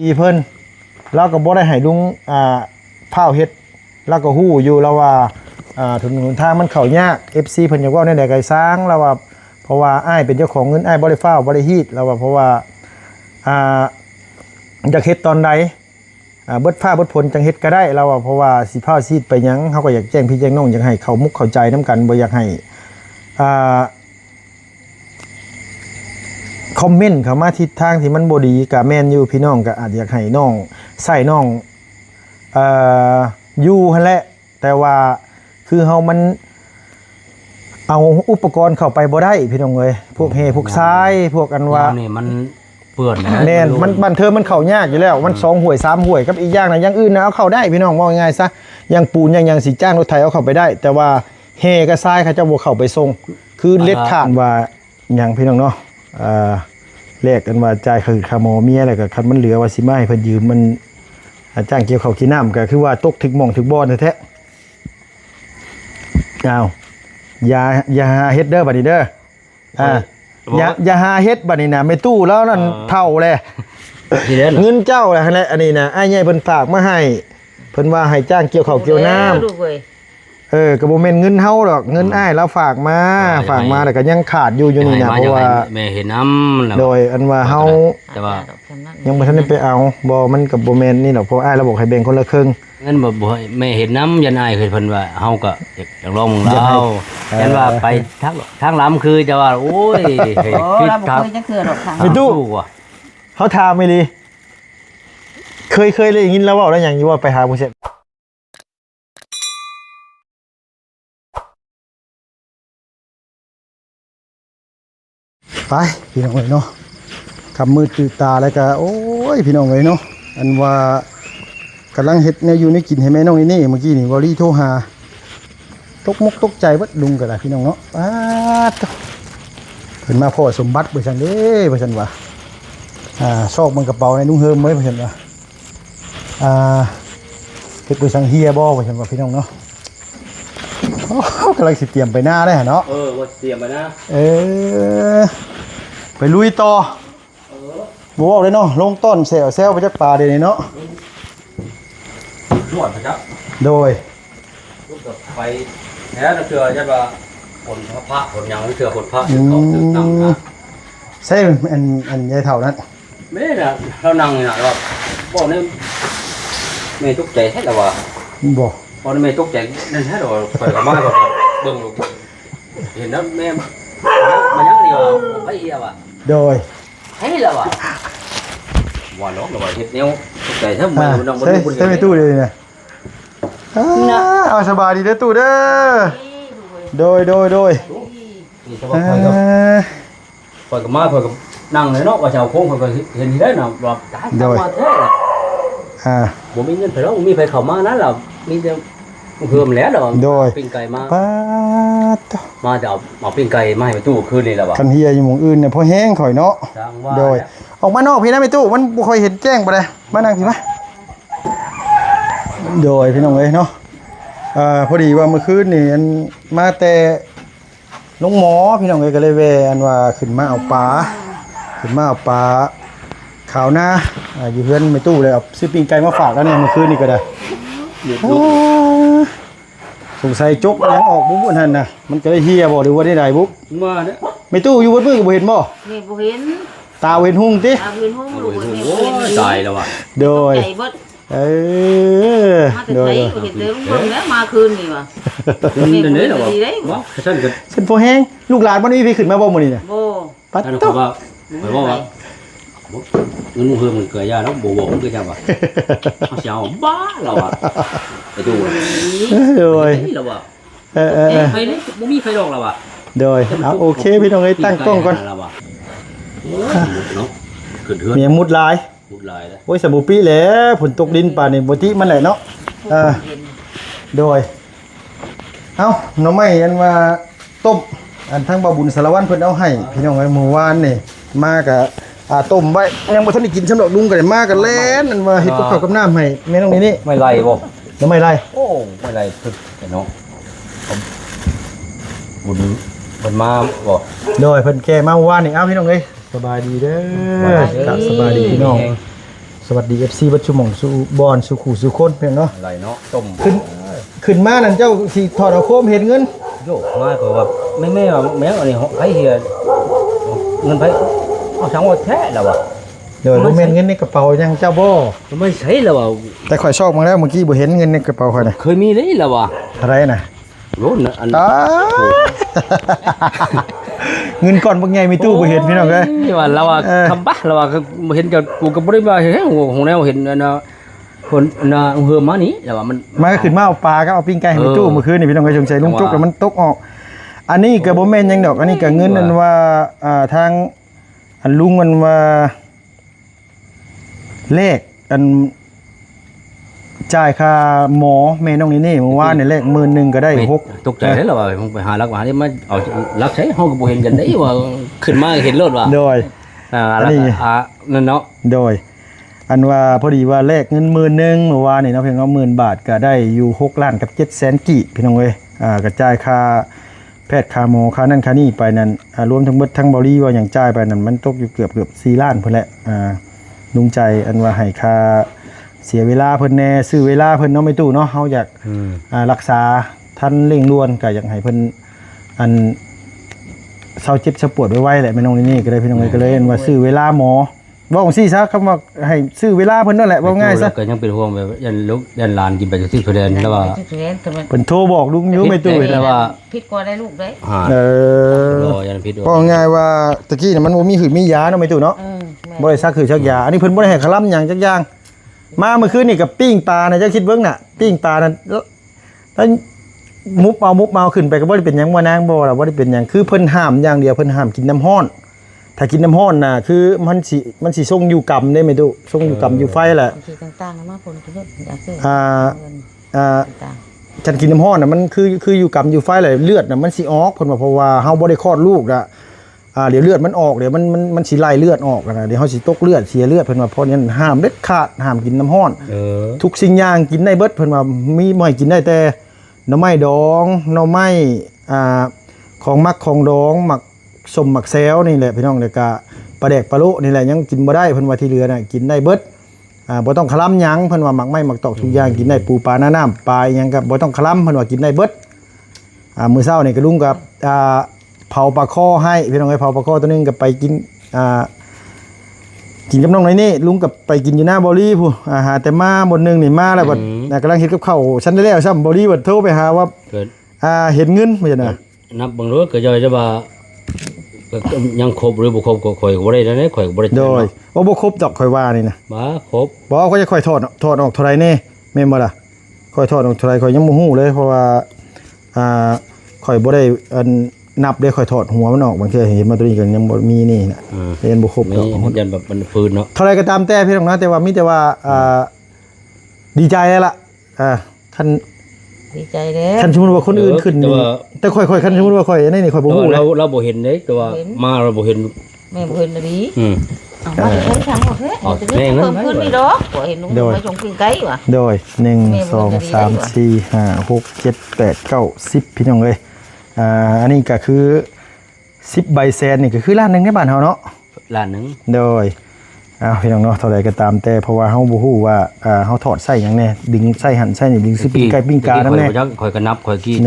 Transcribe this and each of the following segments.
อีเพิ่นเราก็บ่ได้ให้ลุงพาวเฮ็ดเราก็ฮู้อยู่แล้วว่าถนนหนทางมันเข้ายาก FC เพิ่นอยากเว้าแนวใดก็สร้างแล้วว่าเพราะว่าอ้ายเป็นเจ้าของเงินอ้ายบ่ได้ฟ้าวบ่ได้ฮีดแล้วว่าเพราะว่าอยากเฮ็ดตอนใดเบิดฟ้าเบิดผลจังเฮ็ดก็ได้แล้วว่าเพราะว่าสิพาซีดไปหยังเฮาก็อยากแจ้งพี่แจ้งน้องอยากให้เข้ามุกเข้าใจนํกันบ่อยากให้คอมเมนต์เข้ามาทิศทางที่มันบ่ดีก็แม่นอยู่พี่น้องก็อาจอยากให้น้องใส่น้องอยู่หั่นแหละแต่ว่าคือเฮามันเอาอุปกรณ์เข้าไปบ่ได้พี่น้องเอ้ยพวกเฮพวกทรายพวกอันว่านี่มันเปื้อนนะแน่นมันบันเทิงมันเข้ายากอยู่แล้วมัน2ห่วย3ห่วยกับอีกอย่างนะอย่างอื่นนะเอาเข้าได้พี่น้องว่าง่ายๆซะอย่างปูนอย่างสิจ้างรถไถเอาเข้าไปได้แต่ว่าเฮกับทรายเขาจะบ่เข้าไปส่งคือเล็ดขาดว่าหยังพี่น้องเนาะแลกกันว่าจ่ายคือค่าหมอเมียแล้วก็คันมันเหลือว่าสิมาให้เพิ่นยืมมันจ้างเกี่ยวข้าวกินน้ำก็คือว่าตกถึงหม่องถึงบ่อนแท้ๆอ้าวอย่าเฮ็ดเด้อบัดนี้เด้ออย่าหาเฮ็ดบัดนี้นะไม่ตู้แล้วนั่นเท่าเลยเงินเจ้าแหละอันนี้นะอ้ายใหญ่เพิ่นฝากมาให้เพิ่นว่าให้จ้างเกี่ยวข้าวเกี่ยวน้ำก็บ่แม่นเงินเฮาดอกเงินอ้ายแล้วฝากมาแล้วก็ยังขาดอยู่นี่นะเพราะว่าแม่เห็นน้ำโดยอันว่าเฮาแต่ว่ายังบ่ทันได้ไปเอาบ่มันก็บ่แม่นนี่ดอกเพราะอ้ายเราบอกให้แบ่งคนละครึ่งเงินบ่แม่เห็นน้ำยันอ้ายเคยเพิ่นว่าเฮาก็อยากลองมึงเรายันว่าไปทางล้ำคือจะว่าโอ้ยคิดครับไม่ตู้เขาถามไม่ดีเคยเลยอย่างนี้แล้วว่าแล้วอย่างนี้ว่าไปหาผู้เชี่ยวไปพี่น้องเลยเนาะขับมือตื่นตาแล้วก็โอ้ยพี่น้องเลยเนาะอันว่ากำลังเฮ็ดเนี่ยอยู่ในกินให้แม่น้องนี่เมื่อกี้นี่วอรี่โทรหาตกมกตกใจวัดลุงกันละพี่น้องเนาะป้าดเห็นมาพ่อสมบัติเบอร์ชันเด้เบอร์ชันว่าซอกมันกระเป๋าในนุ่งเฮิมไว้เบอร์ชันว่าเฮ็ดเบอร์ชันเฮียบ่เบอร์ชันว่าพี่น้องเนาะกำลังสิเตรียมไปหน้าได้เนาะว่าเตรียมไปนะไปลุยต่อบัวเลยเนาะลงต้นเซลไปจากป่าเดี๋ยวนี้เนาะรวดนะครับโดยลูกกับไปแท้เชือจะว่าผลพระผลยังเชือผลพระเขาตึกตั้งนะใช่อันใหญ่เท่านั้นไม่ได้นะเรานั่งเนี่ยเราบอกเนี่ยไม่ตกใจแท้หรอวะบอกพอไม่ตกใจนั่นแท้หรอไปกับมาก็เบิ่งลูกเห็นแล้วแม่มันยังเดียวไปเอียวอ่ะโดยให้แล้วอ่ะว่าน้องเราเห็ดเนี้ยตกใจถ้าไม่น้องมันรู้ใช่ไม่ตู้เลยเนี่ยเอาสบายดีเด้อตู้เด้อโดยนี่สบายพอกับมาพอกับนั่งเลยเนาะว่าชาวโค้งพอกับเห็นที่ได้เนาะแบบได้เข้ามาแท้ผมมีเงินไปแล้วมีไปเข้ามานั้นเรามีแต่เพิ่มแล้วเราปิ้งไก่มาจะเอาปิ้งไก่มาให้ไปตู้คืนนี่แหละวะคันเฮียอยู่หมู่อื่นเนี่ยพอแห้งข่อยเนาะโดยออกมานอกพี่นะไม่ตู้มันบ่ค่อยเห็นแจ้งไปเลยมานั่งพี่มาโดยพี่น้องเลยเนาะพอดีว่าเมื่อคืนนี่มาแต่ลงหมอพี่น้องเลยก็เลยแวอันว่าขึ้นมาเอาปลาขาวหน้าอยู่เพื่อนไม่ตู้เลยเอาซื้อปิ้งไก่มาฝากแล้วเนี่ยเมื่อคืนนี่ก็ได้สงสัยจกยังออกบุ๊บอันนั้นนะมันก็ได้เฮียบ่หรือว่าได้ใดบุ๊บมาเนี่ยไม่ตู้อยู่บนมือบ่เห็นบ่นี่บ่เห็นตาเห็นหุ่งติตาเห็นหุ่งลูกตายแล้วว่ะโดยโดยเห็นเดิมแล้วมาคืนนี่ว่ะนี่เด้อว่ะฉันพอแห้งลูกหลานบ่มีพี่ขึ้นมาบ่มื้อนี้น่ะบ่ปัดตบว่าเงินเพิ่มมันเกิดยาแล้วบ่มันเกิดจังว่ะเฮาสิเอาบ้าเราอ่ะไปดูโดยเราอ่ะไฟนี่บ่มีไฟดอกเราอ่ะโดยโอเคพี่น้องเอ้ยตั้งกล้องก่อนเนาะขึ้นเทือนมีมุดลายแล้วโอ้ยสบู่ปี้แล้วฝนตกดินป่านี่บ่ติมันแหละเนาะโดยเอ้าหน่อไม้อันว่าต้มอันทั้งบ่บุญสารวัตรเพิ่นเอาให้พี่น้องเอ้ยเมื่อวานนี่มาก็ต้มไว้ยังบ่ทันได้กินสำหรับลุงก็ได้มากันแล่นอันว่าเฮ็ดกับข้าวกับน้ำให้แม่น้องนี่ไม่ไล่บ่แล้วไม่ไล่โอ้ไม่ไล่ทึกเนาะบุญเพิ่นมาบ่โดยเพิ่นแก่มาเมื่อวานนี่เอ้าพี่น้องเอ้ยสบายดีเด้อสบายดีพี่น้อง สวัสดี FC บัดชุหม่องสู่บอนสู่ขู่สู่คนเพิ่นเนาะ อะไรเนาะต้ม ขึ้นมานั่นเจ้าสิถอดเอาโคมเห็นเงิน โยกมาก็ว่าแม่ว่าแม่อันนี้ไผเฮียเงินไผเอาสังว่าแท้แล้วว่ะ เดี๋ยวบ่แม่นเงินในกระเป๋ายังเจ้าบ่ ไม่ใช่แล้วว่ะ แต่ข่อยชอบมาแล้วเมื่อกี้บ่เห็นเงินในกระเป๋าข่อยน่ะ เคยมีเลยแล้วว่ะ อะไรน่ะ โหอัน ตายเงินก่อนบ่ใหญ่มีตู้บ่เห็นพี่น้องเอ้ย นี่ว่าเราว่าคำบ้าเราว่าเห็นกับกูก็บ่ได้ว่าเฮ้ยของแนวเห็นอันน่ะคนน่ะเฮือมานี่แล้วว่ามัน มาก็ขึ้นมาเอาปลาก็เอาปิ้งไก่ให้มีตู้เมื่อคืนนี่พี่น้องเอ้ยสงสัยลุงจุกแล้วมันตกออก อันนี้ก็บ่แม่นหยังดอกอันนี้ก็เงินนั่นว่าทางอันลุงมันว่าเลขอันจ่ายค่าหมอแม่น้องนี่เมื่อวานนี่เลข10,000ก็ได้6 ตกใจเลยแล้วว่าผมไปหารักว่านี่มาเอารักใช้เฮาก็บ่เห็นกันได้ว่าขึ้นมาเห็นรถว่า โดย แล้วนั่นเนาะ โดย อันว่าพอดีว่าเลขเงิน10,000เมื่อวานนี่เนาะเพียงว่า10,000 บาทก็ได้อยู่6ล้านกับ700,000กิพี่น้องเอ้ยกระจายค่าแพทย์ค่าหมอค่านั่นค่านี่ไปนั่นรวมทั้งเบิดทั้งบริว่าอย่างจ่ายไปนั่นมันตกอยู่เกือบ4ล้านพุ่นแหละลุงใจอันว่าให้ค่าเสียเวลาเพิ่นแน่ซื้อเวลาเพิ่นเนาะไม่ตู้เนาะเฮาอยากรักษาทันเร่งด่วนก็อยากให้เพิ่นอันเศร้าเจ็บเศร้าปวดไว้ๆแหละแม่น้องนี่ก็เลยพี่น้องก็เลยว่าซื้อเวลาหมอว่าจังซี่ซะคำว่าให้ซื้อเวลาเพิ่นนั่นแหละว่าง่ายซะ ก็ยังเป็นห่วงแบบยันลูกยันหลานกินไปจากที่เพลินแล้วว่า เพิ่นโทรบอกลุงอยู่ไม่ตู้ แล้วว่า ผิดกว่าได้ลูกได้ รอยันพิษ ก็ง่ายว่าตะกี้น่ะมันบ่มีหืดมียาเนาะไม่ตู้เนาะบ่ได้ซักหืดซักยาอันนี้เพิ่นบ่ได้ให้คลำหยังจักอย่างมาเมื่อคืนนี่กับปิ้งปลาน่ะจักคิดเบิ่งน่ะปิ้งปลานั่นแล้วมุบเอาขึ้นไปก็บ่ได้เป็นหยังบ่นางบ่ล่ะบ่ได้เป็นหยังคือเพิ่นห้ามอย่างเดียวเพิ่นห้ามกินน้ำร้อนถ้ากินน้ำร้อนน่ะคือมันสิส่งอยู่กรรมได้ไหมตู้ส่งอยู่กรรมอยู่ไฟแหละ ที่ต่างๆมาคนกินอยากซื้อ อ่าฉันกินน้ำร้อนน่ะมันคืออยู่กรรมอยู่ไฟแหละเลือดน่ะมันสิออกเพิ่นว่าเพราะว่าเฮาบ่ได้คลอดลูกน่ะเดี๋ยวเลือดมันออกเดี๋ยวมันสิไล่เลือดออกนะเดี๋ยวเฮาสิตกเลือดเสียเลือดเพิ่นว่าเพราะนั้นห้ามเด็ดขาดห้ามกินน้ำร้อนทุกสิ่งอย่างกินได้เบิดเพิ่นว่ามีบ่ให้กินได้แต่หน่อไม้ดองหน่อไม้ของมักของดองหมักสมหมักแซวนี่แหละพี่น้องเด้อกะปลาแดกปลาโลนี่แหละยังกินบ่ได้เพิ่นว่าที่เหลือน่ะกินได้เบิดบ่ต้องคลำหยังเพิ่นว่าหมักไม้หมักตอกทุกอย่างกินได้ปูปลาหน้าน้ำปลาหยังก็บ่ต้องคลำเพิ่นว่ากินได้เบิดมื้อเช้านี่ก็ลุงกับเผาปลาข้อให้พี่น้องเอ้ยเผาปลาข้อตัวนึงก็ไปกินกินกับน้องน้อยนี่ลุงกับไปกินอยู่หน้าบริพูหาแต่มาบนนึงนี่มาแล้วบัดกำลังเฮ็ดกับข้าวฉันได้แล้วซ้ำบริบัดโทรไปหาว่าเห็นเงินว่าจังได๋ นับบางรถก็จะว่ายังครบหรือบ่ครบก็ข่อยบ่ได้แล้วข่อยบ่ได้ โดยว่าบ่ครบดอกข่อยว่านี่นะ บ่ครบ บ่เขาจะค่อยถอดออกเท่าไหร่แน่แม่นบ่ล่ะค่อยถอดออกเท่าไหร่ข่อยยังบ่ฮู้เลยเพราะว่าข่อยบ่ได้นับได้ค่อยถอดหัวมันออกบางทีเห็นมาตัวนี้ก็ยังบ่มีนี่น่ะเห็นบ่ครบดอก มันยันแบบมันฟื้นเนาะ เท่าไหร่ก็ตามแต่พี่น้องนะแต่ว่ามีแต่ว่าดีใจแล้วล่ะคัน ดีใจแล้ว คันสมมุติว่าคนอื่นขึ้นนี่แต่ค่อยคันสมมุติว่าค่อยนี่ค่อยบ่ฮู้เลย เราบ่เห็นเด้แต่ว่ามาเราบ่เห็น แม่บ่เห็นดี เอามาใช้ทางบ่เฮ็ดจะได้เพิ่มขึ้นนี่ดอกบ่เห็นลุงมาชงกินไก่ว่ะ โดย1 2 3 4 5 6 7 8 9 10พี่น้องเอ้ยอันนี้ก็คือ10ใบแสนนี่ก็คือล้านนึงในบ้านเฮาเนาะ ล้านนึง โดยพี่น้องเนาะเท่าใดก็ตามแต่เพราะว่าเฮาบ่ฮู้ว่าเฮาถอดไส้หยังแน่ดึงไส้หั่นไส้นี่ดึงซื้อปิ้งไก่ปิ้งกานั่นแน่ ข่อยก็นับข่อยกี้ 1 2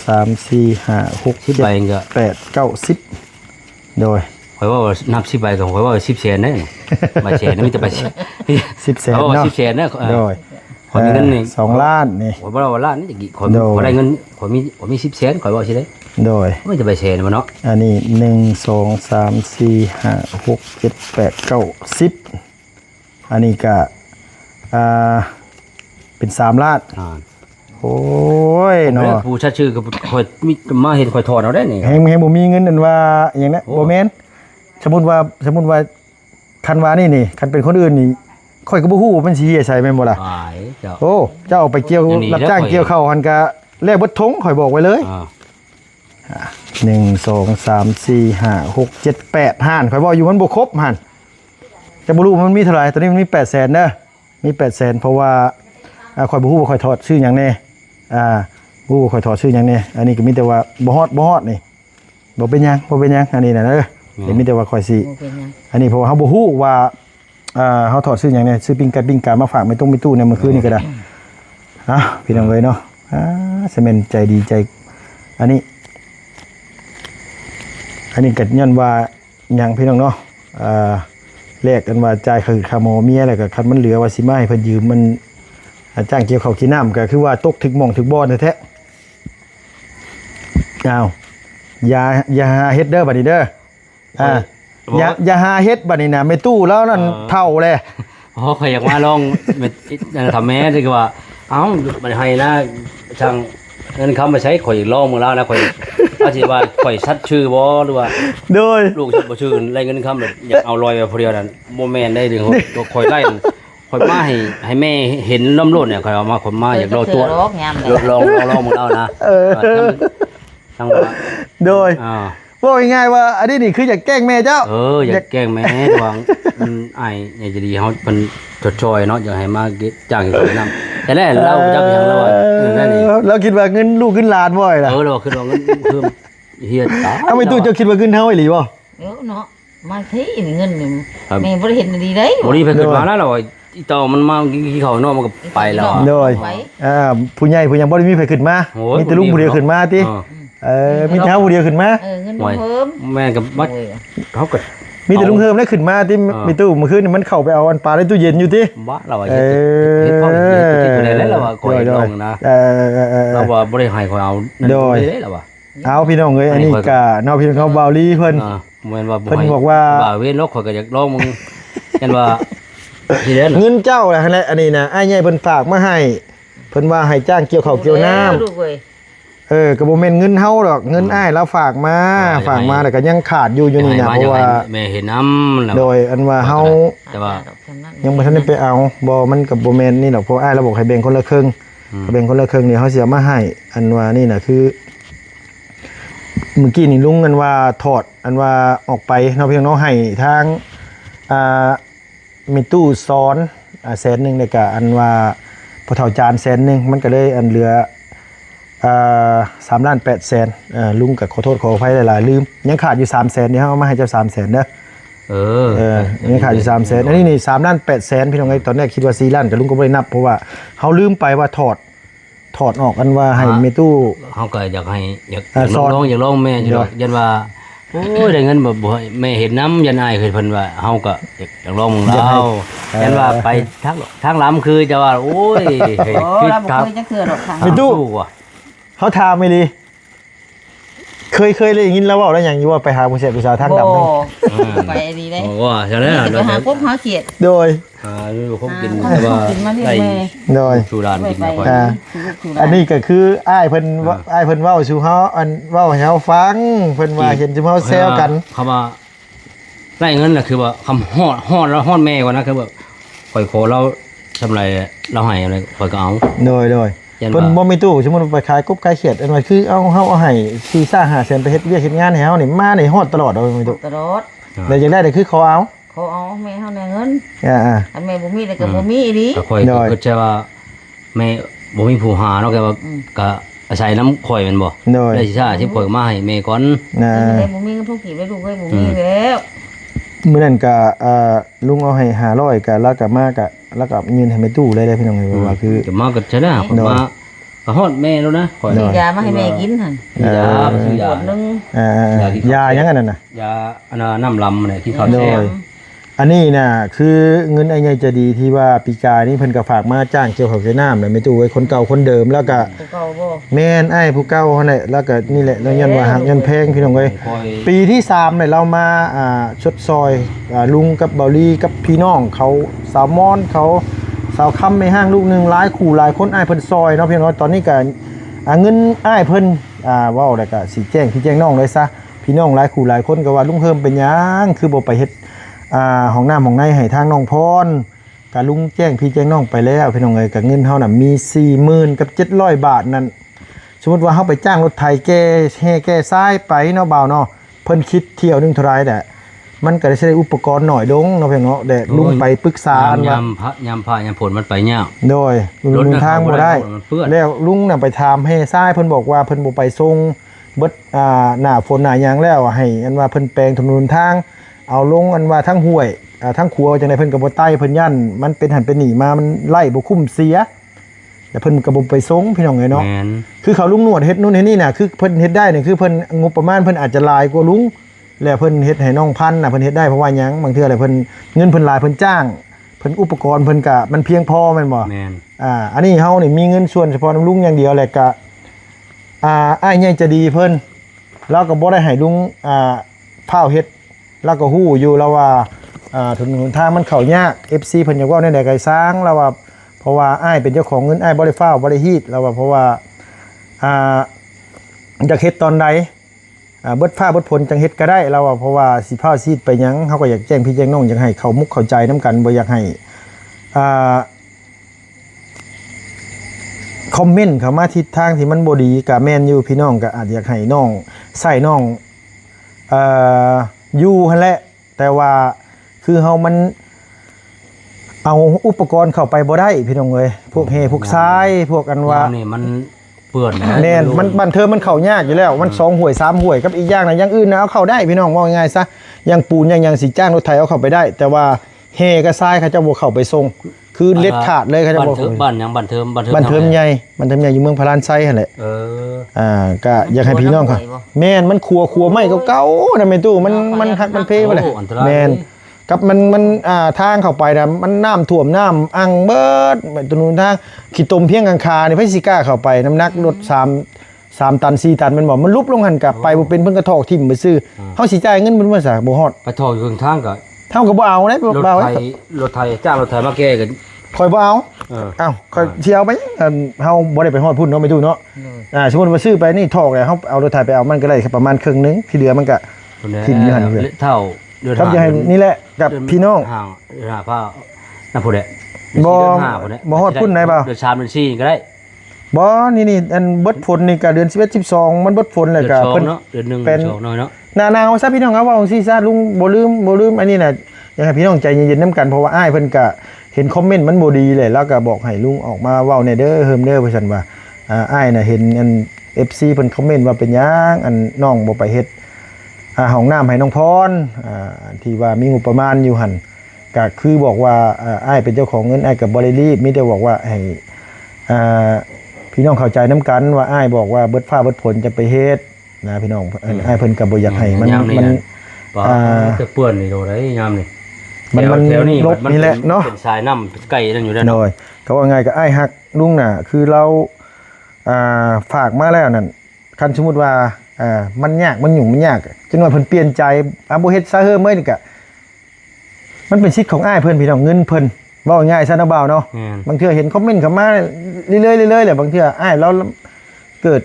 3 4 5 6 10ใบก็ 7 8 9 10โดย ข่อยว่านับ10ใบก็ข่อยว่า10แสนเด้ใบแสนมีแต่ใบแสน 10แสน เนาะ เนาะ 10แสนนะ โดย ข่อยมีเงินนี่ 2 ล้านนี่ ข่อยบ่ว่าล้านนี่ตะกี้ข่อยได้เงินข่อยมี10แสนข่อยว่าสิได้ โดย ไม่จะใบแสนบ่เนาะ อันนี้1 2 3 4 5 6 7 8 9 10อันนี้ก็เป็น3ล้านโอ้ยเนาะ ผู้ชัดชื่อก็ข่อยมีมาเห็นข่อยถอนเอาได้นี่ แฮงบ่มีเงินนั่นว่าอย่างนั้นบ่แม่นสมมุติว่าคันว่านี่คันเป็นคนอื่นนี่ข่อยก็บ่ฮู้ว่ามันสิเฮียใส่แม่นบ่ล่ะ ตายเจ้า โอ้เจ้าเอาไปเกี่ยวรับจ้างเกี่ยวข้าวหั่นก็แลกเบิดทงข่อยบอกไว้เลย1 2 3 4 5 6 7 8ห่านข่อยบอกอยู่มันบ่ครบห่านจะบ่รู้มันมีเท่าไหร่ตอนนี้มันมี800,000เด้อมี800,000เพราะว่าข่อยบ่ฮู้ว่าข่อยถอดชื่อหยังแน่บ่ฮู้ว่าข่อยถอดชื่อหยังแน่อันนี้ก็มีแต่ว่าบ่ฮอดนี่บ่เป็นหยังอันนี้น่ะเด้อเดี๋ยวมีแต่ว่าข่อยสิ บ่เป็นหยัง อันนี้เพราะว่าเฮาบ่ฮู้ว่า เฮาถอดซื้อหยังเนี่ยซื้อปิ้งไก่มาฝากไม่ตู้ในเมื่อคืนนี่ก็ได้พี่น้องเอ้ยเนาะเสมนใจดีใจอันนี้ก็ย้อนว่าหยังพี่น้องเนาะแลกกันว่าจ่ายค่าหมอเมียแล้วก็คันมันเหลือว่าสิมาให้เพิ่นยืมมันจ้างเกี่ยวข้าวกินน้ำก็คือว่าตกถึกหม่องถึกบ่อนแท้ๆอ้าวอย่าหาเฮ็ดเด้อบัดนี้เด้ออย่าหาเฮ็ดบัดนี้นะไม่ตู้แล้วนั่นเท่าเลยข่อยอยากมาลองทำแม่ดีกว่ามันให้นะช่างเงินเขามาใช้ข่อยลองมึงแล้วนะข่อยอาชีพว่าข่อยชัดชื่อบ่หรือว่าโดยลูกชัดบ่ชื่อไรเงินคำแบบอยากเอาลอยไปพอดีนั่นโมเมนต์ได้ดึงข่อยไล่ข่อยมาให้แม่เห็นล้มโลดเนี่ยข่อยเอามาข่อยมาอยากรอตัวลองมึงเอานะช่างว่าโดยว่าง่ายๆว่าอันนี้นี่คืออยากแกล้งแม่เจ้าอยากแกล้งแม่ทวงอยากจะดีเขาเป็นชดชอยเนาะอยากให้มาจ้างอีกคนนึงแต่แรกเราจับอย่างเราเราคิดว่าเงินลูกเงินหลานบ่อยล่ะเราคิดว่าเงินคือเฮียตาไม่ตู้เจ้าคิดว่าเงินเท่าอีหลีบ่เนาะมาที่เงินนี่แม่บ่ได้เห็นดีได้บ่ได้ไปเกิดมาแล้วเราอีเต่ามันมากี่เขาเนาะมันก็ไปแล้วโดยผู้ใหญ่ผู้ยังบ่ได้มีไผขึ้นมามีแต่ลุงผู้เดียวขึ้นมาติมีเท้าผู้เดียวขึ้นมาเงินเพิ่มแม่กับบัดเขาก็มีแต่ลุงเพิ่มได้ขึ้นมาที่มีตู้เมื่อคืนมันเข้าไปเอาอันปลาในตู้เย็นอยู่ที่บ้าเราเฮ็ดพ่อเฮ็ดอะไรแล้วว่าก่อยลงนะเราว่าบ่ได้ให้ข่อยเอาโดยแล้วว่าเอาพี่น้องเอ้ยอันนี้ก็เนาะพี่น้องเขาเบาลี่เพิ่นแม่นว่าเพิ่นบอกว่าบ่าวเว้นนกข่อยก็อยากลองมึงกันว่าเงินเจ้าแหละอันนี้นะอ้ายใหญ่เพิ่นฝากมาให้เพิ่นว่าให้จ้างเกี่ยวข้าวเกี่ยวน้ำก็บ่แม่นเงินเฮาดอกเงินอ้ายแล้วฝากมาแต่ก็ยังขาดอยู่นี่นะเพราะว่าแม่เห็นน้ำโดยอันว่าเฮาแต่ว่ายังบ่ทันได้ไปเอาบ่มันก็บ่แม่นนี่ดอกเพราะอ้ายเราบอกให้แบ่งคนละครึ่งแบ่งคนละครึ่งนี่เฮาสิเอามาให้อันว่านี่น่ะคือเมื่อกี้นี่ลุงกันว่าถอดอันว่าออกไปเนาะเพียงเนาะให้ทางมีตู้ซ้อนแสนนึงแล้วก็อันว่าพอเฒ่าจานแสนนึงมันก็เลยอันเหลือ3,800,000ลุงกับขอโทษขออภัยหลายๆลืมยังขาดอยู่300,000นี่เอามาให้เจ้า300,000เด้อยังขาดอยู่300,000อันนี้นี่3,800,000พี่น้องไอ้ตอนแรกคิดว่า4ล้านแต่ลุงก็บ่ได้นับเพราะว่าเฮาลืมไปว่าถอดออกอันว่าให้เมตู้เฮาก็อยากให้อยากลองแม่ยันว่าโอ้ยได้เงินบ่แม่เห็นน้ำยันอายเคยเพิ่นว่าเฮาก็อยากลองมึงเรายันว่าไปทางล้ำคือจะว่าโอ้ยคือทางเมตู้เขาถามไม่ดีเคยเลยอย่างนี้แล้วว่าแล้วอย่างนี้ว่าไปหาผู้เสียผู้สาวทางดำนั่งไปดีได้ว่าใช่แล้วไปหาพวกหาเขียดโดยเขากินว่าได้โดยชูรานกินอันนี้ก็คืออ้ายเพิ่นเว้าสู่เฮาอันเว้าให้เฮาฟังเพิ่นว่าเห็นสู่เฮาแซวกันคำว่าได้เงินน่ะคือว่าคำฮอดแล้วฮอดแม่กว่านะคือแบบข่อยขอเราทำไรเราให้อะไรข่อยก็เอาโดยเพิ่นบ่มีตู้สมมุติไปขายกบขายเขียดอันว่าคือเอาให้4-5 แสนไปเฮ็ดเวียกเฮ็ดงานให้เฮานี่มานี่ฮอดตลอดเอามีตู้ตลอดแล้วอย่างแรกนี่คือเขาเอาแม่เฮาได้เงินอันแม่บ่มีแต่ก็บ่มีอีหลีข่อยก็ใช่ว่าแม่บ่มีผู้หาเนาะแกว่าก็อาศัยน้ำข่อยแม่นบ่ได้สิซ่าสิข่อยมาให้แม่ก่อนได้บ่มีเงินทุกกี่ได้ลูกเอ้ยบ่มีแล้วมื้อนั้นก็ลุงเอาให้500ก็แล้วก็มาก็แล้วก็ยืนให้แม่ตู้เลยพี่น้องว่าคือจะมาก็ใช่แล้วมาก็ฮอดแม่แล้วนะข่อยยามาให้แม่กินหั่นยาซื้อยานึงยายังอันนั้นน่ะยาอันน้ำลำเนี่ยที่เขาแช่อันนี้น่ะคือเงินไอ้ใหญ่จะดีที่ว่าปีกายนี่เพิ่นก็ฝากมาจ้างเกี่ยวกับไอ้น้ำน่ะแม่ตู้ไว้คนเก่าคนเดิมแล้วก็แม่นไอ้ผู้เก่าเฮานี่แล้วก็นี่แหละแล้วยันว่าหักยันแพงพี่น้องเอ้ยปีที่3เนี่ยเรามาชดซอยลุงกับเบาลี่กับพี่น้องเขาสาวมอนเขาสาวค่ำในห้างลูกนึงหลายคู่หลายคนอ้ายเพิ่นซอยเนาะพี่น้องตอนนี้ก็เงินอ้ายเพิ่นเว้าแล้วก็สิแจ้งพี่แจ้งน้องเลยซะพี่น้องหลายคู่หลายคนก็ว่าลุงเพิ่มเป็นหยังคือบ่ไปเฮ็ดห้องน้ำห้องในให้ทางน้องพรกะลุงแจ้งพี่แจ้งน้องไปแล้วพี่น้องเอ้ยกะเงินเฮาน่ะมี 40,000 กับ 700 บาทนั่นสมมุติว่าเฮาไปจ้างรถไถแก้ทรายไปเนาะบ่าวเนาะเพิ่นคิดเที่ยวนึงเท่าไหร่แต่มันก็ได้ใช้อุปกรณ์หน่อยดงเนาะพี่น้องแดดลุงไปปรึกษาว่ายามพระยามฝนมันไปยากโดยลุงทางบ่ได้แล้วลุงน่ะไปถามให้ทรายเพิ่นบอกว่าเพิ่นบ่ไปส่งเบิดหน้าฝนหน้าหยังแล้วให้อันว่าเพิ่นแปลงถนนทางเอาลงอันว่าทั้งห้วย ทั้งครัวจังได๋เพิ่นก็บ่ใต้เพิ่นย่านมันเป็นหันเป็นหนีมามันไล่บ่คุ้มเสียแต่เพิ่นก็บ่ไปส่งพี่น้องเอ้ยเนาะ แม่น คือเขาลุงหนวดเฮ็ดนู่นเฮ็ดนี่น่ะคือเพิ่นเฮ็ดได้นี่คือเพิ่นงบประมาณเพิ่นอาจจะหลายกว่าลุงแล้วเพิ่นเฮ็ดให้น้องพันธุ์น่ะเพิ่นเฮ็ดได้เพราะว่าหยังบางเทื่ออะไรเพิ่นเงินเพิ่นหลายเพิ่นจ้างเพิ่นอุปกรณ์เพิ่นก็มันเพียงพอแม่นบ่ แม่น อันนี้เฮานี่มีเงินส่วนเฉพาะน้ำลุงอย่างเดียวแหละก็อ้ายใหญ่ใจะดีเพิ่นเราก็บ่ได้ให้ลุงพาวเฮ็ดเราก็ฮู้อยู่แล้วว่าถนนหนทางมันเข้ายาก FC เพิ่นอยากเว้าแนวใดก็สร้างแล้วว่าเพราะว่าอ้ายเป็นเจ้าของเงินอ้ายบ่ได้ฟ้าวบ่ได้ฮีดแล้วว่าเพราะว่าอยากเฮ็ดตอนใดเบิดฟ้าเบิดผลจังเฮ็ดก็ได้แล้วว่าเพราะว่าสิพาซีดไปหยังเฮาก็อยากแจ้งพี่แจ้งน้องอยากให้เขามุกเข้าใจนํกันบ่อยากให้คอมเมนต์เข้ามาทิศทางที่มันบ่ดีก็แม่นอยู่พี่น้องก็อาจอยากให้น้องใส่น้องอยู่หั่นแหละแต่ว่าคือเฮามันเอาอุปกรณ์เข้าไปบ่ได้พี่น้องเอ้ยพวกเฮพวกทรายพวกอันว่า นี่มันเปื้อนนะ แน่นมันบันเทิงมันเข้ายากอยู่แล้วมัน2ห่วย3ห่วยกับอีกอย่างนะอย่างอื่นนะเอาเข้าได้พี่น้องว่าง่ายๆซะอย่างปูนอย่างสิจ้างรถไถเอาเข้าไปได้ แต่ว่าเฮกับทรายเขาจะบ่เข้าไปส่งคือเล็ดขาดเลยเขาจะบ่ บ้านหยังบ้านเทิม บันเทิงใหญ่อยู่เมืองพารานไซหั่นแหละก็อยากให้พี่น้องเขาแม่นมันครัวไม้เก่าๆน่ะแม่ตู้มันหักมันเพไปเลยแม่นกับมันทางเข้าไปนะมันน้ำท่วมน้ำอังเบิดตัวนู้นทางขี้ตมเพียงกังคานี่ไผสิกล้าเข้าไปน้ำหนักรถ3ตัน4ตันมันบอกมันลุบลงหันกลับไปบ่เป็นเพิ่นกระทอกทิ่มไปซื้อเฮาสิจ่ายเงินมันว่าซะบ่ฮอด ไปทออยู่ข้างทางก็ เฮาก็บ่เอาได้ รถ บ่เอา ไทยจ้างรถไทยมาแก้กัน ข่อยบ่เอาข่อยสิเอาไปเฮาบ่ได้ไปฮอดพุ่นเนาะไม่ตู้เนาะสมมุติว่าซื้อไปนี่ทอกแล้วเฮาเอารถไถไปเอามันก็ได้แค่ประมาณครึ่งนึงที่เหลือมันก็ทิ่มอยู่หั่นเด้อ เท่าเดือน ครับอย่าให้นี่แหละกับพี่น้อง ห่างเดือน5ผ้าน้ำพุแหละ บ่ฮอดพุ่นไหนบ่ เดือน3เดือน4ก็ได้ บ่นี่อันเบิดฝนนี่ก็เดือน11 12มันเบิดฝนแล้วก็ เพิ่ เพิ่ น น เนาะเดือน1 เป็น 2น้อยเนาะ หน้าซะพี่น้องเอาว่าจังซี่ซะลุงบ่ลืมอันนี้น่ะอยากให้พี่น้องใจเย็นๆนำกันเพราะว่าอ้ายเพิ่นก็เห็นคอมเมนต์มันบ่ดีเลยแล้วก็บอกให้ลุงออกมาเว้าแน่เด้อเฮิมเด้อว่าซั่นว่าอ้ายน่ะเห็นอัน FC เพิ่นคอมเมนต์ว่าเป็นหยังอันน้องบ่ไปเฮ็ดห้องน้ำให้น้องพรที่ว่ามีงบประมาณอยู่หั่นก็คือบอกว่าอ้ายเป็นเจ้าของเงินอ้ายก็บ่ได้รีบมีแต่บอกว่าให้พี่น้องเข้าใจนํกันว่าอ้ายบอกว่าเบิดฟ้าเบิดผลจะไปเฮ็ดนะพี่น้องอ้ายเพิ่นก็บ่อยากให้มันจะเปื้อนนี่โดได้ยามนี่ มันลบนี่แหละเนาะ เป็นสายน้ำไก่นั่นอยู่ได้ โดยเขาว่าไงก็อ้ายฮักลุงน่ะคือเราฝากมาแล้วนั่นคันสมมุติว่ามันยากมันยุ่งมันยากจังว่าเพิ่นเปลี่ยนใจบ่เฮ็ดซะเฮ้อเมื่อนี่ก็มันเป็นสิทธิ์ของอ้ายเพิ่นพี่น้องเงินเพิ่นเว้าง่ายซะนะบ่าวเนาะบางเทื่อเห็นคอมเมนต์เข้ามาเรื่อยๆแหละบางเทื่ออ้ายเราเกิด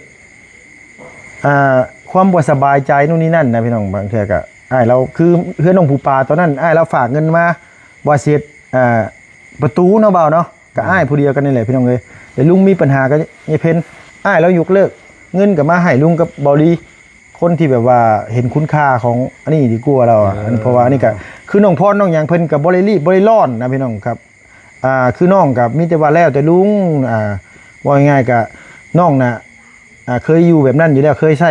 ความบ่สบายใจนู่นนี่นั่นนะพี่น้องบางเทื่อก็อ้ายเราคือเพื่อนน้องผู้ปลาตอนนั้นอ้ายเราฝากเงินมาว่าเสร็จประตูเนาะบ่าวเนาะก็อ้ายผู้เดียวกันนี่แหละพี่น้องเอ้ยแต่ลุงมีปัญหาก็ยายเพ็ญอ้ายเรายกเลิกเงินก็มาให้ลุงกับบ่ดีคนที่แบบว่าเห็นคุณค่าของอันนี้ดีกว่าเราเพราะว่านี่ก็คือน้องพรน้องหยังเพิ่นก็บ่ได้รีบบ่ได้ร้อนนะพี่น้องครับคือน้องก็มีแต่ว่าแล้วแต่ลุงว่าง่ายๆก็น้องน่ะเคยอยู่แบบนั้นอยู่แล้วเคยใช้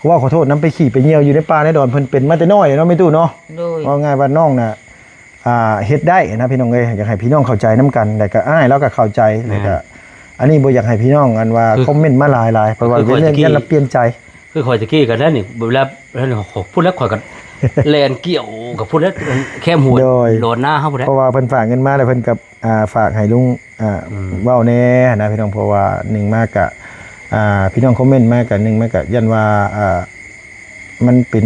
ว่าขอโทษน้ำไปขี่ไปเหี่ยวอยู่ในป่าในดอนเพิ่นเป็นมาแต่น้อยเนาะไม่ตู้เนาะว่าง่ายว่าน้องน่ะเฮ็ดได้นะพี่น้องเอ้ยอยากให้พี่น้องเข้าใจนํกันแต่ก็อ้ายแล้วก็เข้าใจแล้วก็อันนี้บ่อยากให้พี่น้องอันว่าคอมเมนต์มาหลายๆเพราะว่าเรื่องยันละเปลี่ยนใจคือข่อยตะกี้กันแล้วนี่เวลาพูดแล้วข่อยก็แล่นเกี่ยวกับพูดแล้วแค่หัวโดนหน้าเฮาพุ่นแหละเพราะว่าเพิ่นฝากเงินมาแล้วเพิ่นกับฝากให้ลุงเว้าแน่นะพี่น้องเพราะว่า1มากก็พี่น้องคอมเมนต์มาก็1มากก็ยันว่ามันเป็น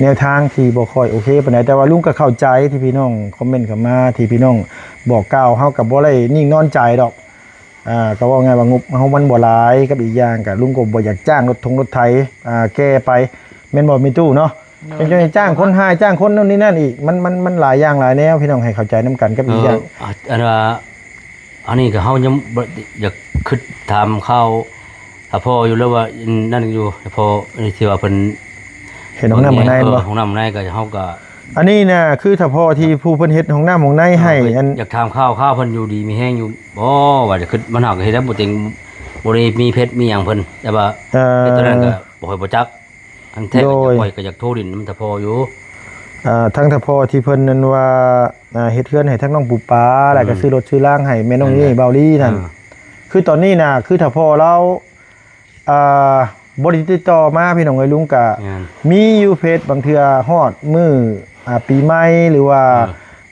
แนวทางที่บ่ค่อยโอเคปานใดแต่ว่าลุงก็เข้าใจที่พี่น้องคอมเมนต์เข้ามาที่พี่น้องบอกกล่าวเฮาก็บ่ได้นิ่งนอนใจดอกก็ว่าไงว่างบเฮามันบ่หลายกับอีกอย่างก็ลุงก็บ่อยากจ้างรถไถแก้ไปแม่นบ่มีตู้เนาะเป็นจังจ้างคนหายจ้างคนนู่นนี่นั่นอีกมันหลายอย่างหลายแนวพี่น้องให้เข้าใจนํกันกับอีกอย่างอันนี้ก็เฮายังอยากคิดถามเขาพ่ออยู่แล้วว่านั่นอยู่พ่อที่ว่าเพิ่นเห็นห้องน้ำของในบ่ห้องน้ำในก็เฮาก็อันนี้น่ะคือถ้าพ่อที่ผู้เพิ่นเฮ็ดห้องน้ำของในให้อยากถามข้าวเพิ่นอยู่ดีมีแห้งอยู่บ่ว่าจะคิดมันหากเฮ็ดได้บ่เต็งบ่ได้มีเพชรมีหยังเพิ่นแต่ว่าเฮ็ดตัวนั้นก็บ่ค่อยบ่จัก อันแท้ก็อยากปล่อยก็อยากโทรดินมันถ้าพออยู่ ทั้งทพอที่เพิ่นนั้นว่าเฮ็ดเฮือนให้ทั้งน้องปูปลาแล้วก็ซื้อรถซื้อล่างให้แม่น้องนี่เบาลี่นั่นคือตอนนี้น่ะคือถ้าพอเราบ่ได้ติดต่อมาพี่น้องเอ้ยลุงก็มีอยู่เพจบางเทื่อฮอดมื้อปีใหม่หรือว่า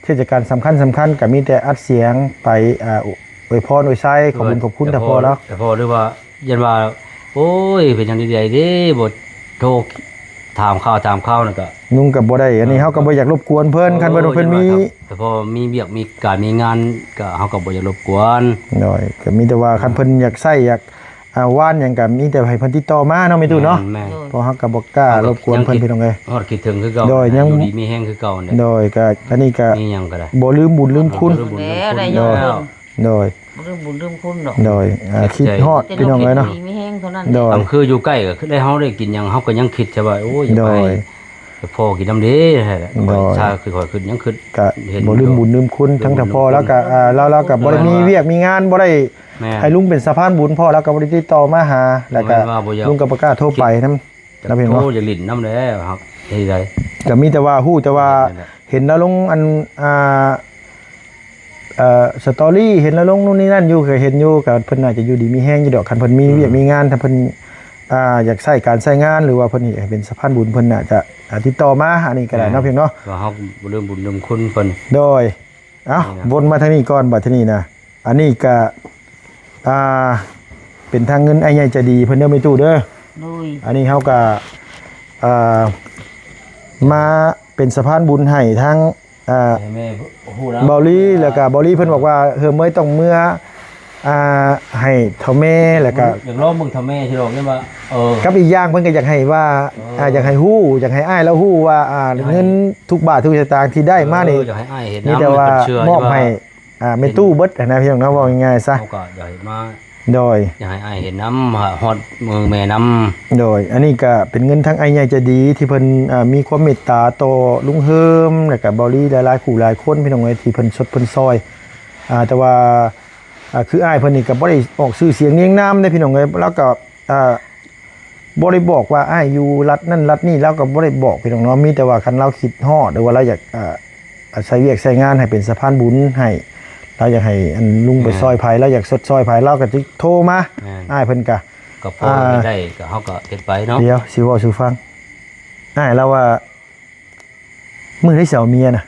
เทศกาลสำคัญก็มีแต่อัดเสียงไปอวยพรอวยไส้ขอบคุณถ้าพอแล้วแต่พอหรือว่ายันว่าโอ้ยเป็นอย่างใดๆเด้บ่โทรถามข่าวนั่นก็ลุงก็บ่ได้อันนี้เฮาก็บ่อยากรบกวนเพิ่นคันเพิ่นมีแต่พอมีเวียกมีการมีงานก็เฮาก็บ่อยากรบกวนน้อยก็มีแต่ว่าคันเพิ่นอยากใช้อยากว่านหยังก็มีแต่ให้เพิ่นติดต่อมาเนาะแม่ตู้เนาะเพราะเฮาก็บ่กล้ารบกวนเพิ่นพี่น้องเอ้ยฮอดคิดถึงคือเก่ายังดีมีแฮงคือเก่าเนี่ยโดยก็อันนี้ก็มีหยังก็ได้บ่ลืมบุญลืมคุณแล้วได้ยอดโดยลืมบุญลืมคุณดอกโดยคิดฮอดพี่น้องเอ้ยเนาะมีแฮงเท่านั้นโดยคืออยู่ใกล้ก็คือได้เฮาได้กินหยังเฮาก็ยังคิดใช่ว่าโอ้ยไปพอกินน้ำเด้ชาคือข่อยขึ้นยังขึ้นก็บ่ลืมบุญลืมคุณทั้งถ้าพอแล้วก็เราก็บ่ได้มีเวียกมีงานบ่ได้ให้ลุงเป็นสะพานบุญพ่อแล้วก็บ่ได้ติดต่อมาหาแล้วก็ลุงก็บ่กล้าโทรไปนำแล้วเพียงว่าโอ้อย่าลิ้นนำแล้วครับเฮ็ดได้ก็มีแต่ว่าฮู้แต่ว่าเห็นแล้วลงอันสตอรี่เห็นแล้วลงนู่นนี่นั่นอยู่ก็เห็นอยู่ก็เพิ่นน่าจะอยู่ดีมีแฮงอยู่ดอกคันเพิ่นมีเวียกมีงานถ้าเพิ่นอยากใช้การใช้งานหรือว่าเพิ่นอยากเป็นสะพานบุญเพิ่นน่าจะติดต่อมาอันนี้ก็ได้เนาะเพียงเนาะว่าเฮาบ่ลืมบุญลืมคุณเพิ่นโดยวนมาทางนี้ก่อนบัดทีนี้นะอันนี้ก็เป็นทางเงินไอ้ใหญ่ใจดีเพิ่นเด้อไม่ตู้เด้ออันนี้เฮาก็มาเป็นสะพานบุญให้ทั้งเบาลี่แล้วก็เบาลี่เพิ่นบอกว่าเมื่อยต้องเมื่อให้เฒ่าแม่แล้วก็อย่างรอบมึงเฒ่าแม่ที่บอกเนี่ยว่ากับอีกอย่างเพิ่นก็อยากให้ว่าอยากให้ฮู้อยากให้อ้ายแล้วฮู้ว่าเงินทุกบาททุกสตางค์ที่ได้มานี่อยากให้อ้ายเห็นนี่แต่ว่ามอบให้แม่ตู้เบิดนะพี่น้องเนาะว่าง่ายๆซะก็อยากให้มาโดยอยากให้อ้ายเห็นน้ำฮอดมือแม่น้ำโดยอันนี้ก็เป็นเงินทั้งไอ้ใหญ่ใจดีที่เพิ่นมีความเมตตาต่อลุงเฮิมแล้วก็เบาลี่หลายๆคู่หลายคนพี่น้องเอ้ยที่เพิ่นสดเพิ่นซอยแต่ว่าคืออ้ายเพิ่นนี่ก็บ่ได้ออกชื่อเสียงเรียงนามได้พี่น้องเอ้ยแล้วก็บ่ได้บอกว่าอ้ายอยู่รัฐนั่นรัฐนี่แล้วก็บ่ได้บอกพี่น้องเนาะมีแต่ว่าคันเราคิดฮอดหรือว่าเราอยากใช้เวียกใช้งานให้เป็นสะพานบุญให้เราอยากให้อันลุงไปซอยไผเราอยากสดซอยไผเราก็สิโทรมาอ้ายเพิ่นก็พอได้ก็เฮาก็เฮ็ดไปเนาะเดี๋ยวสิเว้าสู่ฟังอ้ายแล้วว่ามื้อได้เสียวเมียน่ะ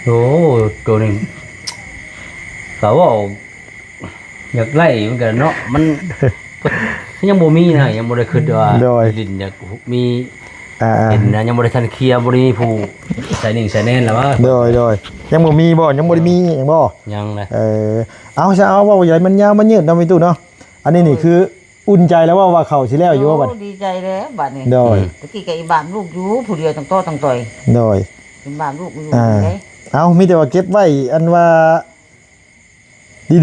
โอ้ตัวนึงก็ว่าอยากไล่เหมือนกันเนาะมันยังบ่มีนะยังบ่ได้คิดว่าลิ้นอยากมีเห็นนะยังบ่ได้ทันเคลียร์บ่ได้ผู้ใส่นิ่งใส่แน่นแล้วว่าโดยยังบ่มีบ่ยังบ่ได้มียังบ่ยังเลยเอาซะเอาว่าใหญ่มันยาวมันยืดเนาะมีตู้เนาะอันนี้นี่คืออุ่นใจแล้วว่าเขาสิแล้วอยู่ว่าบัดดีใจแล้วบัดนี้โดยตะกี้ก็อีบ้านลูกอยู่ผู้เดียวต้องต่อยโดยเป็นบ้านลูกอยู่เอามีแต่ว่าเก็บไว้อันว่า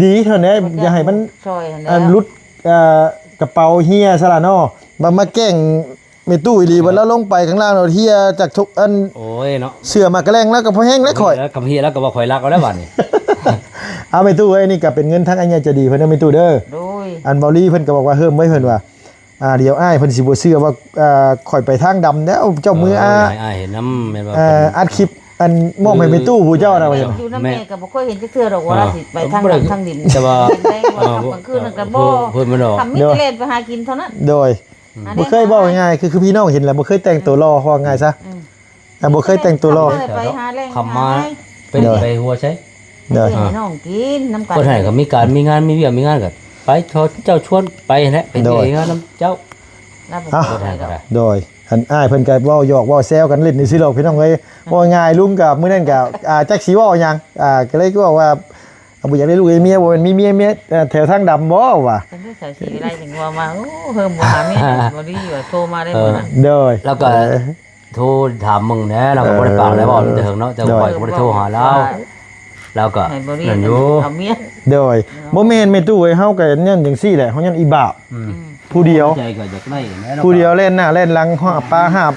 ดีๆเท่านั้นอย่าให้มันลุดกระเป๋าเฮียซะล่ะเนาะมาแกล้งเมตู้อีหลีบัดแล้วลงไปข้างล่างเราเฮียจากทุกอันโอ้ยเนาะเสื้อมากระแลงแล้วก็พอแห้งแล้วข่อยแล้วกับเฮียแล้วก็บ่ข่อยรักเอาแล้วบัดนี้เอาเมตู้เอ้ยนี่ก็เป็นเงินทั้งอันใหญ่จะดีเพิ่นเมตู้เด้อโดยอันเบาลี่เพิ่นก็บอกว่าเฮิ่มไว้เพิ่นว่าเดี๋ยวอ้ายเพิ่นสิบ่เชื่อว่าข่อยไปทางดำแล้วเจ้ามืออ้ายเห็นน้ำแม่นว่าอัดคลิปอันมองไปเป็นตู้ผู้เจ้านะว่าอยู่นำแม่ก็บ่ค่อยเห็นจักเทื่อดอกว่าสิไปทางดำทางดินแต่ว่ากลางคืนนั่นก็บ่เพิ่นบ่ดอกทำมีเล่นไปหากินเท่านั้นโดยบ่เคยบอกง่ายๆคือพี่น้องเห็นแล้วบ่เคยแต่งตัวรอว่าง่ายซะบ่เคยแต่งตัวรอไปหาแรงขับมาไปหัวใช้เด้อให้น้องกินน้ำกันคนให้ก็มีการมีงานมีเวียกมีงานก็ไปเจ้าชวนไปแหละเป็นเองน้ำเจ้าโดยอันอ้ายเพิ่นก็เว้าหยอกเว้าแซวกันเล่นนี่สิดอกพี่น้องเอ้ยว่าง่ายลุงกับมื้อนั้นก็จักสิเว้าหยังก็เลยก็ว่าบ่อยากได้ลูกเมียบ่เป็นมีเมียแถวทางดำบ่ว่ะจังได๋สิได้จังว่ามาโอ้เฮิ่มบ่หาเมียบ่ดีว่าโทรมาได้บ่นะโดยแล้วก็โทรถามมึงแหน่เราก็บ่ได้ปากแล้วบ่แต่ถึงเนาะแต่ข่อยก็บ่ได้โทรหาแล้วก็นั่นอยู่เอาเมียโดยบ่แม่นแม่ตู้เอ้ยเฮาก็ยันจังซี่แหละเฮายันอีบ่าวผู้เดียวใจก็อยากได้แม่ผู้เดียวเล่นหน้าเล่นหลังหาปลาหาบ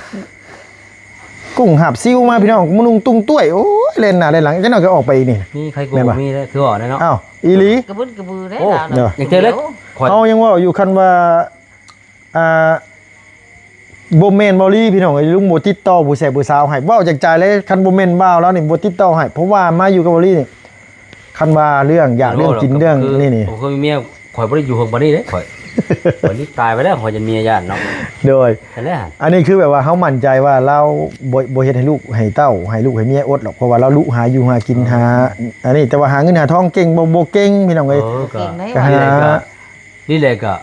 กุ้งหาบซิวมาพี่น้องมุนุงตุ้งต้วยโอ้ยเล่นหน้าเล่นหลังจังหน่อยก็ออกไปนี่นี่ใครกูมีได้คือว่าได้เนาะอ้าวอีหลีกระบึ้นกระบือได้แล้วอย่างเจเล็กเฮายังว่าอยู่คันว่า บ่แม่นบ่ลี่พี่น้องไอ้ลุงบ่ติดต่อผู้แสบผู้สาวให้เว้าจากใจเลยคันบ่แม่นบ่าวแล้วนี่บ่ติดต่อให้เพราะว่ามาอยู่กับบ่ลี่นี่คันว่าเรื่องอยากเรื่องกินเรื่องนี่ ผมเคยมีเมียข่อยบ่ได้อยู่ห้องบ่นี้เด้ข่อยนี่ตายไปแล้วข่อยจะเมียญาติเนาะ โดย แต่แล้ว อันนี้คือแบบว่าเฮามั่นใจว่าเราบ่เฮ็ดให้ลูกให้เต้าให้ลูกให้เมียอดหรอกเพราะว่าเราลุหาอยู่หากินหาอันนี้แต่ว่าหาเงินหาทองเก่งบ่เก่งพี่น้องเอ้ย ก็ ก็หา นี่แหละก็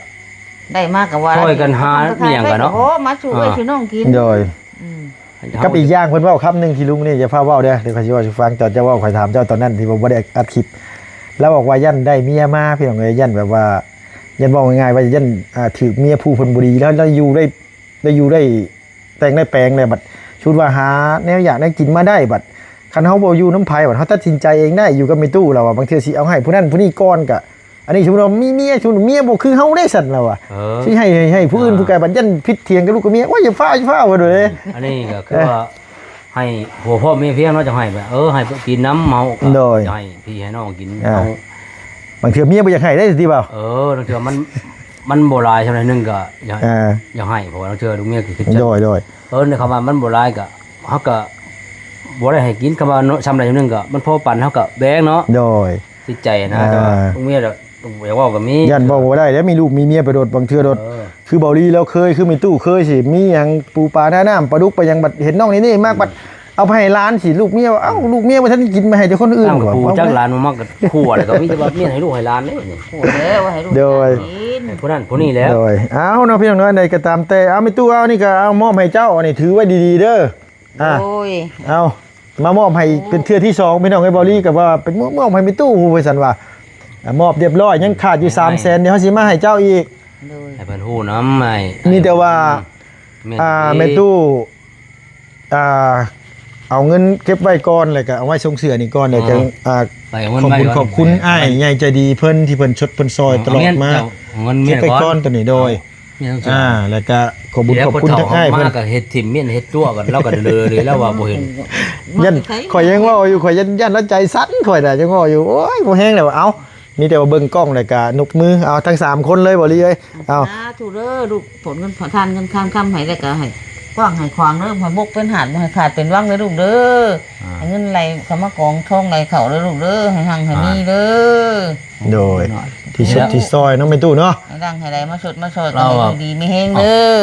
ได้มากกับว่า ช่วยกันหาเมียกันเนาะ โอ้มาช่วยพี่น้องกิน โดยกับอีกอย่างเพิ่นเว้าคำนึงที่ลุงนี่จะพาเว้าเด้อเดี๋ยวข้อยสิเว้าให้ฟังตอนจะเว้าข้อยถามเจ้าตอนนั้นที่บ่ได้อัดคลิปแล้วบอกว่ายันได้เมียมาพี่น้องเอ้ยยันแบบว่ายันบอกง่ายๆว่ายันถือเมียผู้เพิ่นบ่ดีแล้วอยู่ได้แต่งได้แปลงได้บัดชุดว่าหาแนวอยากได้กินมาได้บัดคันเฮาบ่อยู่น้ำไผบัดเฮาตัดสินใจเองได้อยู่กับแม่ตู้เราบางเทื่อสิเอาให้ผู้นั้นผู้นี้ก่อนก็อันนี้สมมุติว่ามีเมียสมมุติเมียบ่คือเฮาได้สั่นแล้วสิให้ผู้อื่นผู้ไกลบัดยันผิดเถียงกับลูกกับเมียโอ้ยอย่าฟ้าวว่าด้วย อันนี้ก็คือว่าให้ผัวพ่อเมียเพียงเนาะจะให้แบบให้กินน้ำเมาจะให้พี่ให้น้องกินเอาบางเทื่อเมียบ่อยากให้ได้สิบ่าวบางเทื่อมันโบราณใช่ไหมนึงก็อย่าให้เพราะว่าบางเทื่อลูกเมียคือโดยในคำว่ามันโบราณก็เขาก็บ่ได้ให้กินคำว่าทำอะไรนึงก็มันพอปั่นเขาก็แบงเนาะโดยติดใจนะแต่ว่าลูกเมียอยากว่ากับมียันบอกว่าได้แล้วมีลูกมีเมียไปโดดบางเทื่อโดดคือเบาลีแล้วเคยคือมีตู้เคยสิมีหยังปูปลาหน้าน้ำปลาดุกไปยังบัดเห็นน้องนี่มากบัดเอาไปให้ร้านสิลูกเมียเอ้าลูกเมียมาท่านกินมาให้แต่คนอื่นก่อนปูจักร้านมันมักขั่วเลยก็มีแต่ว่าเมียให้ลูกให้ร้านนี่ขั่วแล้วให้ลูกโดยผู้นั้นผู้นี้แล้วโดยเอาเนาะพี่น้องเนาะใดก็ตามแต่เอาไม่ตู้เอานี่ก็เอามอบให้เจ้าอันนี้ถือไว้ดีๆเด้อโอ้ยเอามามอบให้เป็นเทื่อที่2พี่น้องไอ้บอลี่ก็ว่าเป็นมอบให้มีตู้ฮู้ไปซั่นว่ามอบเรียบร้อยยังขาดอยู่300,000เดี๋ยวเฮาสิมาให้เจ้าอีกให้เพิ่นฮู้นำให้มีแต่ว่าแม่ตู้เอาเงินเก็บไว้ก่อนแล้วก็เอาไว้ส่งเสื้อนี่ก่อนแล้วจังขอบคุณอ้ายใหญ่ใจดีเพิ่นที่เพิ่นชดเพิ่นซอยตลอดมาเก็บไปก่อนตัวนี้โดยแล้วก็ขอบคุณทั้งอ้ายเพิ่นก็เฮ็ดทิ่มเมียนเฮ็ดตัวกันแล้วก็เลยแล้วว่าบ่เห็นยันข่อยยังว่าอยู่ข่อยยันแล้วใจสั่นข่อยน่ะยังว่าอยู่โอ้ยบ่แห้งแล้วเอามีแต่ว่าเบิ่งกล้องแล้วก็นกมือเอาทั้ง3คนเลยบ่ลี่เอ้ยเอาถูกเด้อลูกผลเงินทานเงินค้ำให้แล้วก็ให้กว้างให้ขวางเด้อให้บกเป็นหาดบ่ให้ขาดเป็นวังเด้อลูกเด้อให้เงินไหลเข้ามากองทองไหลเข้าเด้อลูกเด้อให้หังให้มีเด้อโดยที่ชุดที่ซอยน้องแม่ตู้เนาะให้ดังให้ไหลมาสดมาซอยกันให้ดีมีแฮงเด้อ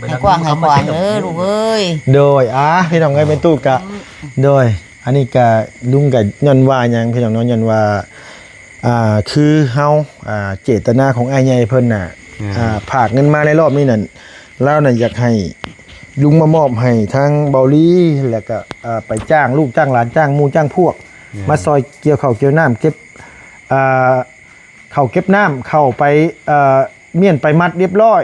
ให้กว้างให้ขวางเด้อลูกเอ้ยโดยพี่น้องเอ้ยแม่ตู้กะโดยอันนี้กะลุงกะย้อนว่าหยังพี่น้องเนาะย้อนว่าคือเฮาเจตนาของอ้ายใหญ่เพิ่นน่ะฝากเงินมาในรอบนี้นั่นแล้วน่ะอยากให้ลุงมามอบให้ทางเบาลี่แล้วก็ไปจ้างลูกจ้างหลานจ้างหมู่จ้างพวกมาซอยเกี่ยวข้าวเกี่ยวน้ำเก็บเข้าเก็บน้ำเข้าไปเมียนไปมัดเรียบร้อย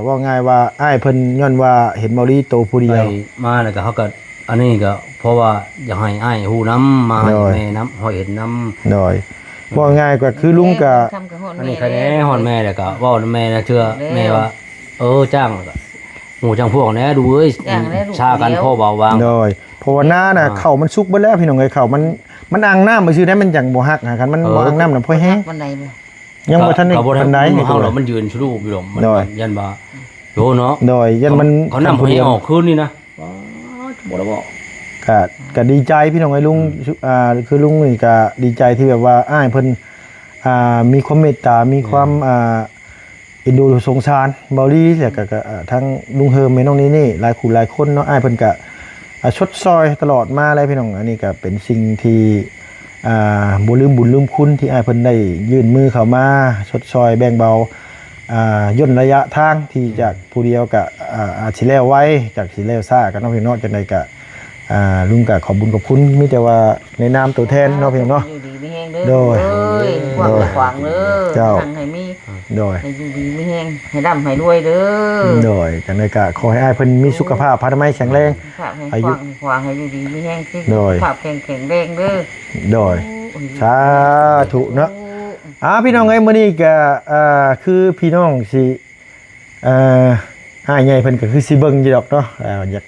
ว่าง่ายว่าอ้ายเพิ่นย้อนว่าเห็นเบาลี่โตผู้เดียวมาแล้วก็เขาก็อันนี้ก็เพราะว่าอยากให้อ้ายฮู้นำมาให้แม่นำเห็นนำโดยว่าง่ายกว่าคือลุงก็อันนี้ใครแน่ฮอดแม่แล้วก็เว้านำแม่นะเชื่อแม่ว่าจ้างก็หมู่จังพวกแน่ดูเอ้ยชากันพ่อเบาวางโดยเพราะว่าหน้าน่ะเข่ามันสุกเบิดแล้วพี่น้องเอ้ยเข่ามันอ่างน้ำบ่ซื่อได้มันจังบ่ฮักหากันมันบ่อ่างน้ำน่ะพอแห้งยังบ่ทันได้ทันได้เฮาแล้วมันยืนชูรูปอยู่ดอกมันยันบ่โยเนาะโดยยันมันเขานำให้ออกคืนนี่นะบ่ได้บอกก็ดีใจพี่น้องไอ้ลุงคือลุงนี่ก็ดีใจที่แบบว่าอ้ายเพิ่นมีความเมตตามีความเอ็นดูสงสารเบาลี่แล้วก็ทั้งลุงเฮิมแม่น้องนี่หลายคู่หลายคนเนาะอ้ายเพิ่นก็ชดซอยตลอดมาอะไรพี่น้องอันนี้ก็เป็นสิ่งที่บ่ลืมบุญลืมคุณที่อ้ายเพิ่นได้ยื่นมือเข้ามาชดซอยแบ่งเบาย่นระยะทางที่จากผู้เดียวก็อาจสิแล้วไว้จากสิแล้วซ่ากันเนาะพี่น้องจังได๋ก็ลุงก็ขอบบุญขอบคุณมีแต่ว่าในนามตัวแทนเนาะพี่น้องเนาะโดยขวางเด้อเจ้าให้มีโดยให้อยู่ดีมีแฮงให้ร่ำให้รวยเด้อโดยจังได๋ก็ขอให้อ้ายเพิ่นมีสุขภาพพลานามัยแข็งแรงอายุขวางให้อยู่ดีมีแฮงสุขภาพแข็งแรงเด้อโดยสาธุเนาะพี่น้องเอ้ยมื้อนี้ก็คือพี่น้องสิอ้ายใหญ่เพิ่นก็คือสิเบิ่งอยู่ดอกเนาะอยาก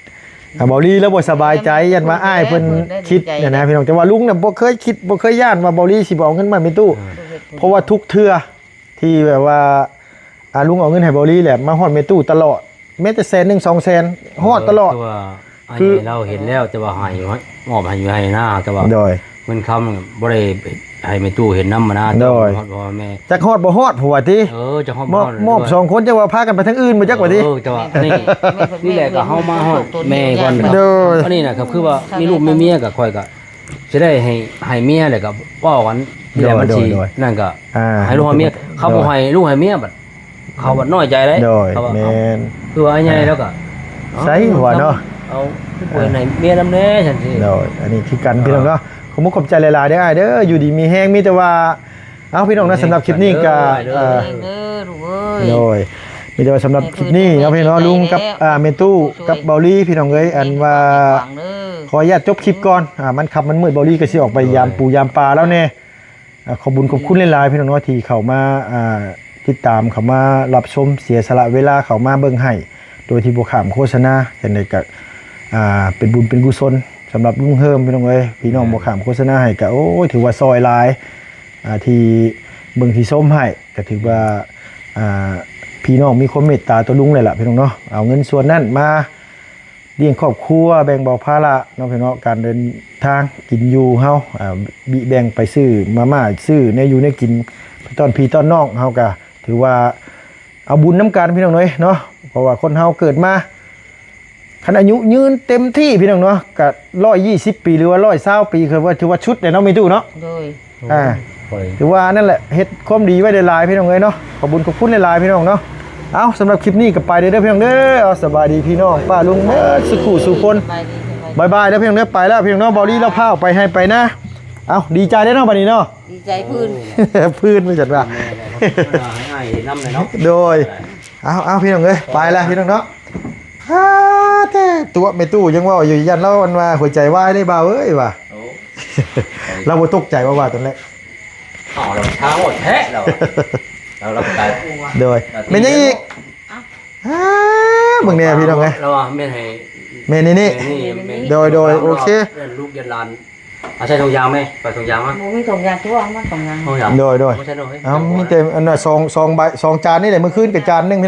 เบาลี่แล้วบ่สบายใจยันว่าอ้ายเพิ่นคิดเนี่ยนะพี่น้องแต่ว่าลุงน่ะบ่เคยคิดบ่เคยย่านว่าเบาลี่สิบ่เอาเงินมาในตู้เพราะว่าทุกเทื่อที่แบบว่าลุงเอาเงินให้เบาลี่แหละมาฮอดในตู้ตลอด แม้แต่แสนหนึ่ง200,000ฮอดตลอด คือเราเห็นแล้วแต่ว่าให้มอบให้อยู่ให้หน้าแต่ว่า โดย เงินคำบ่ได้ให้แม่ตู้เห็นน้ำมานะ โดย พ่อแม่ จักฮอดบ่ฮอดผัวติ จะฮอด มอบ2คนจะว่าพากันไปทางอื่นบ่จักว่าติ แต่ว่านี่แหละก็เฮามาฮอดแม่ก่อน โดย อันนี้นะครับคือว่ามีลูกมีเมียก็ค่อยก็จะได้ให้เมียแล้วก็ป้อกันนี่แหละมันสินั่นก็ให้ลูกให้เมียเขาบ่ให้ลูกให้เมียบัดเขาบัดน้อยใจเลย โดย เขาว่า แม่น คือว่าใหญ่แล้วก็ ใส่หัวเนาะ เอาเปิดให้เมียนำแน่ฉันสิ โดยอันนี้คือกันพี่น้องเนาะขอบคุณขอบใจหลายๆเด้ออ้ายเด้ออยู่ดีมีแฮงมีแต่ว่าเอาพี่น้องนะสำหรับคลิปนี้ก็ เด้อลูกเอ้ย โดยมีแต่ว่าสำหรับคลิปนี้เนาะพี่น้องลุงกับเมตู้กับเบาลี่พี่น้องเอ้ยอันว่าขออนุญาตจบคลิปก่อนมันขับมันมืดเบาลี่ก็สิออกไปยามปูยามปลาแล้วแน่ขอบคุญขอบคุณหลายๆพี่น้องเนาะที่เข้ามาติดตามเข้ามารับชมเสียสละเวลาเข้ามาเบิ่งให้โดยที่บ่ข้ามโฆษณาจังได๋ก็เป็นบุญเป็นกุศลสำหรับลุงเฮิมพี่น้องเอ้ยพี่น้องบ่ข้ามโฆษณาให้ก็โอ้ยถือว่าซอยหลายที่เบิ่งที่ส้มให้ก็ถือว่าพี่น้องมีความเมตตาต่อลุงเลยล่ะพี่น้องเนาะเอาเงินส่วนนั้นมาเลี้ยงครอบครัวแบ่งเบาภาระเนาะพี่น้องการเดินทางกินอยู่เฮาบิแบ่งไปซื้อมาม่าซื้อเนี่ยอยู่เนี่ยกินตอนพี่ตอนน้องเฮาก็ถือว่าเอาบุญน้ำกันพี่น้องเอ้ยเนาะเพราะว่าคนเฮาเกิดมาคันอายุยืนเต็มที่พี่น้องเนาะก็120 ปีหรือว่า120 ปีคือว่าถือว่าชุดเนี่ยเนาะมีตู้เนาะ โดย ถือว่านั่นแหละเฮ็ดความดีไว้ได้หลายพี่น้องเอ้ยเนาะขอบคุญขอบคุณหลายๆพี่น้องเนาะเอาสำหรับคลิปนี้ก็ไปเด้อพี่น้องเด้อเอาสบายดีพี่น้องป้าลุงเมื่อสุขุสุคนบายเด้อพี่น้องเด้อไปแล้วพี่น้องเนาะบอดี้แล้วพาออกไปให้ไปนะเอาดีใจได้อเนาะบัดนี้เนาะ ดีใจพื้น พื้นไม่จัดว่า ให้น้ำเลยเนาะ โดยเอาพี่น้องเอ้ยไปแล้วพี่น้องเนาะแต่ตัวไม่ตู้ยังว่าอยู่ยันแล้วมันว่าหัวใจวายได้บ่าวเอ้ยว่ะเราบ่ตกใจว่าตอนแรก เราเช้าหมดแท้เราไป โดยเมนยังอีกมึงเนี่ยพี่น้องไง เราเมนให้ เมนนี่โดยโอเค ลูกยันลานใช้ทงยางไหมไปทงยางมั้ย บ่มีถุงยางตัวมันถุงยาง ทงยาง โดยเอามีแต่อันน่ะ2 จานนี่แหละมื้อคืนกับจานนึง